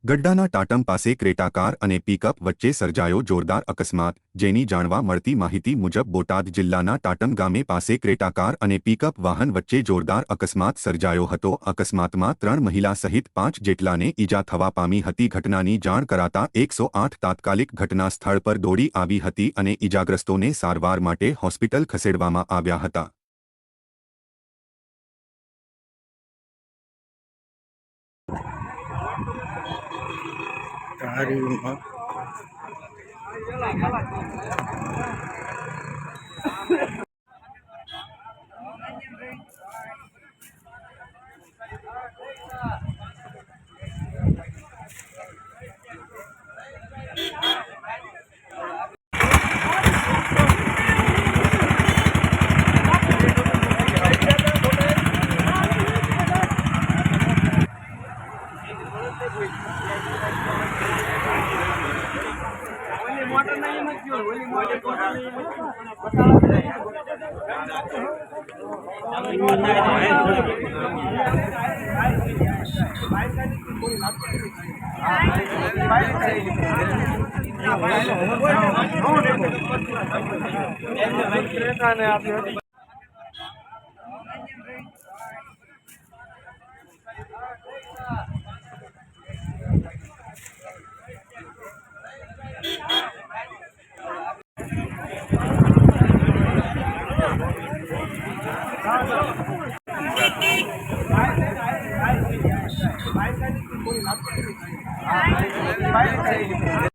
ગઢડાના ટાટમ પાસે Creta car અને pickup વચ્ચે સર્જાયો જોરદાર અકસ્માત, જેની જાણવા મળતી માહિતી મુજબ બોટાદ જિલ્લાના ટાટમ ગામે પાસે ક્રેટા કાર અને પિકઅપ વાહન વચ્ચે જોરદાર અકસ્માત સર્જાયો હતો। અકસ્માતમાં 3 મહિલા સહિત 5 જેટલાને ઈજા થવા પામી હતી। ઘટનાની જાણ કરાતા 108 તાત્કાલિક ઘટના સ્થળ પર દોડી આવી હતી અને ઈજાગ્રસ્તોને સારવાર માટે હોસ્પિટલ ખસેડવામાં આવ્યા હતા। તારીમાં मोटर नहीं मत क्यों ओली मोटर नहीं बाइक